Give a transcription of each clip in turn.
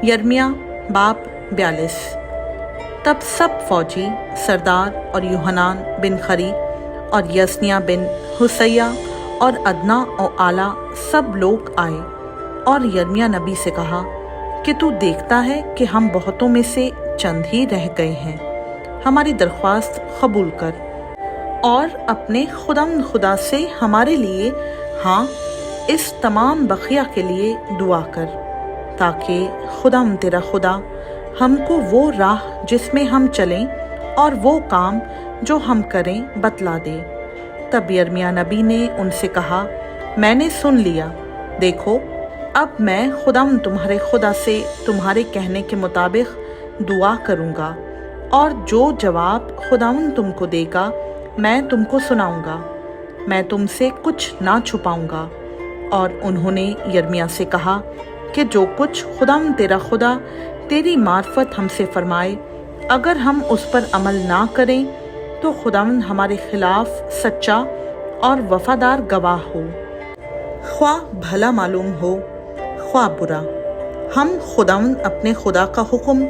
यिर्मयाह बाब 42। तब सब फौजी सरदार और यूहनान बिन खरी और यसनिया बिन हुसैया और अदना और आला सब लोग आए और यिर्मयाह नबी से कहा कि तू देखता है कि हम बहुतों में से चंद ही रह गए हैं, हमारी दरख्वास्त कबूल कर और अपने खुदा से हमारे लिए, हाँ, इस तमाम बखिया के लिए दुआ कर, ताकि तेरा खुदा हमको वो राह जिसमें हम चलें और वो काम जो हम करें बतला दे। तब यिर्मयाह नबी ने उनसे कहा, मैंने सुन लिया, देखो अब मैं तुम्हारे खुदा से तुम्हारे कहने के मुताबिक दुआ करूँगा और जो जवाब खुदावंद तुमको देगा मैं तुमको सुनाऊंगा, मैं तुमसे कुछ ना छुपाऊंगा। और उन्होंने यिर्मयाह से कहा कि जो कुछ तेरा खुदा तेरी मार्फत हमसे फरमाए, अगर हम उस पर अमल ना करें तो खुदावंद हमारे खिलाफ सच्चा और वफादार गवाह हो, ख्वाह भला मालूम हो ख्वाह बुरा। हम खुदावंद अपने खुदा का हुक्म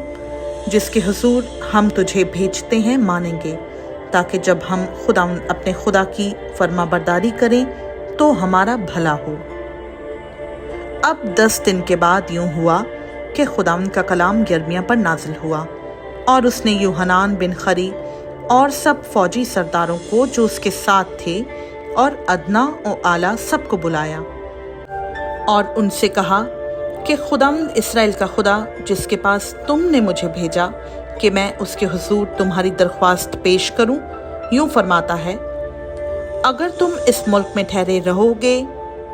जिसके हुजूर हम तुझे भेजते हैं मानेंगे, ताकि जब हम अपने खुदा की फरमाबरदारी करें तो हमारा भला हो। अब 10 दिन के बाद यूं हुआ कि खुदावंद का कलाम यिर्मयाह पर नाजिल हुआ और उसने यूहनान बिन खरी और सब फौजी सरदारों को जो उसके साथ थे और अदना और आला सबको बुलाया और उनसे कहा कि खुदावंद इस्राएल का खुदा जिसके पास तुमने मुझे भेजा कि मैं उसके हुजूर तुम्हारी दरख्वास्त पेश करूं, यूं फरमाता है, अगर तुम इस मुल्क में ठहरे रहोगे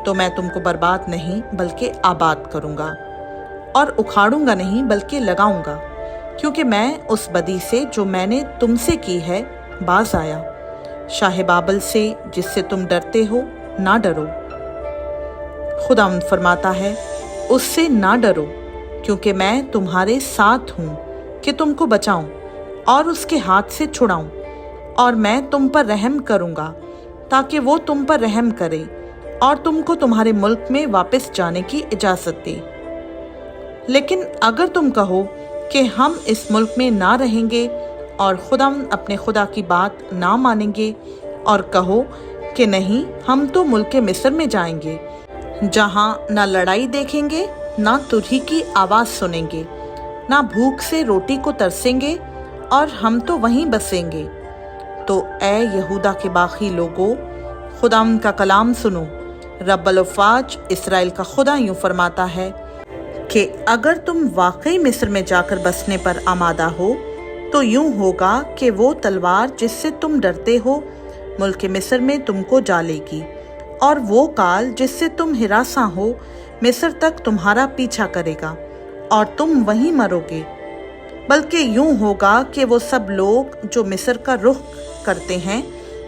तो मैं तुमको बर्बाद नहीं बल्कि आबाद करूंगा और उखाड़ूंगा नहीं बल्कि लगाऊंगा, क्योंकि मैं उस बदी से जो मैंने तुमसे की है बाज आया। शाह बाबल से जिससे तुम डरते हो ना डरो। खुदावंद फरमाता है, उससे ना डरो, क्योंकि मैं तुम्हारे साथ हूँ कि तुमको बचाऊं और उसके हाथ से छुड़ाऊं, और मैं तुम पर रहम करूंगा ताकि वो तुम पर रहम करे और तुमको तुम्हारे मुल्क में वापस जाने की इजाज़त दे। लेकिन अगर तुम कहो कि हम इस मुल्क में ना रहेंगे और अपने खुदा की बात ना मानेंगे और कहो कि नहीं, हम तो मुल्क मिस्र में जाएंगे, जहाँ ना लड़ाई देखेंगे ना तुरही की आवाज़ सुनेंगे, ना भूख से रोटी को तरसेंगे और हम तो वहीं बसेंगे, तो ए यहूदा के बाकी लोगों, खुदावंद का कलाम सुनो। रब्बुल अफ़वाज इस्राएल का खुदा यूं फरमाता है कि अगर तुम वाकई मिस्र में जाकर बसने पर आमादा हो तो यूं होगा कि वो तलवार जिससे तुम डरते हो मुल्क मिस्र में तुमको जा लेगी, और वो काल जिससे तुम हिरासा हो मिस्र तक तुम्हारा पीछा करेगा और तुम वहीं मरोगे। बल्कि यूं होगा कि वो सब लोग जो मिस्र का रुख करते हैं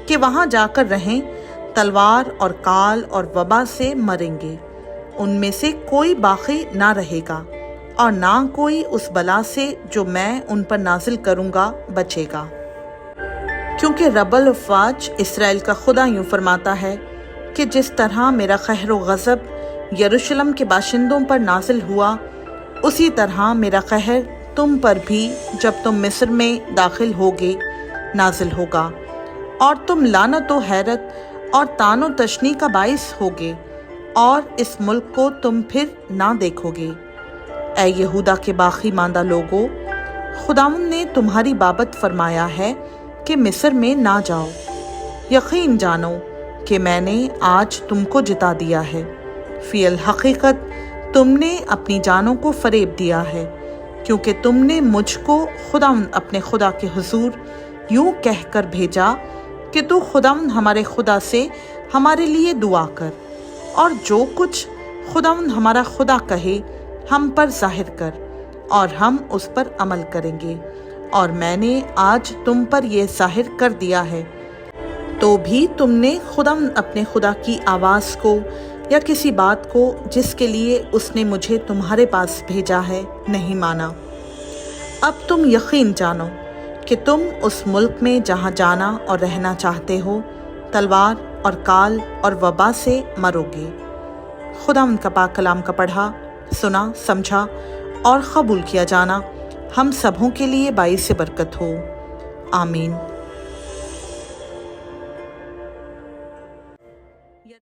कि वहां जाकर रहें, तलवार और काल और वबा से मरेंगे। उनमें से कोई बाकी ना रहेगा और ना कोई उस बला से जो मैं उन पर नाजिल करूंगा बचेगा। क्योंकि रब्बुल अफ़वाज इस्राएल का खुदा यूं फरमाता है कि जिस तरह मेरा कहर व गज़ब यरूशलेम के बाशिंदों पर नाजिल हुआ, उसी तरह मेरा कहर तुम पर भी जब तुम मिस्र में दाखिल होगे नाजिल होगा, और तुम लानत व हैरत और तानो तशनी का बाइस होगे और इस मुल्क को तुम फिर ना देखोगे। ऐ यहूदा के बाकी मांदा लोगों, खुदावंद ने तुम्हारी बाबत फरमाया है कि मिस्र में ना जाओ। यकीन जानो कि मैंने आज तुमको जिता दिया है। फ़िल हकीकत तुमने अपनी जानों को फरेब दिया है, क्योंकि तुमने मुझको खुदावंद अपने खुदा के हुजूर यूं कहकर भेजा कि तू खुदावंद हमारे खुदा से हमारे लिए दुआ कर, और जो कुछ खुदावंद हमारा खुदा कहे हम पर जाहिर कर, और हम उस पर अमल करेंगे। और मैंने आज तुम पर यह जाहिर कर दिया है, तो भी तुमने खुदावंद अपने खुदा की आवाज़ को या किसी बात को जिसके लिए उसने मुझे तुम्हारे पास भेजा है नहीं माना। अब तुम यकीन जानो कि तुम उस मुल्क में जहाँ जाना और रहना चाहते हो तलवार और काल और वबा से मरोगे। खुदावंद का पाक कलाम का पढ़ा, सुना, समझा اور قبول کیا جانا ہم سبوں کے لیے باعث برکت ہو، آمین۔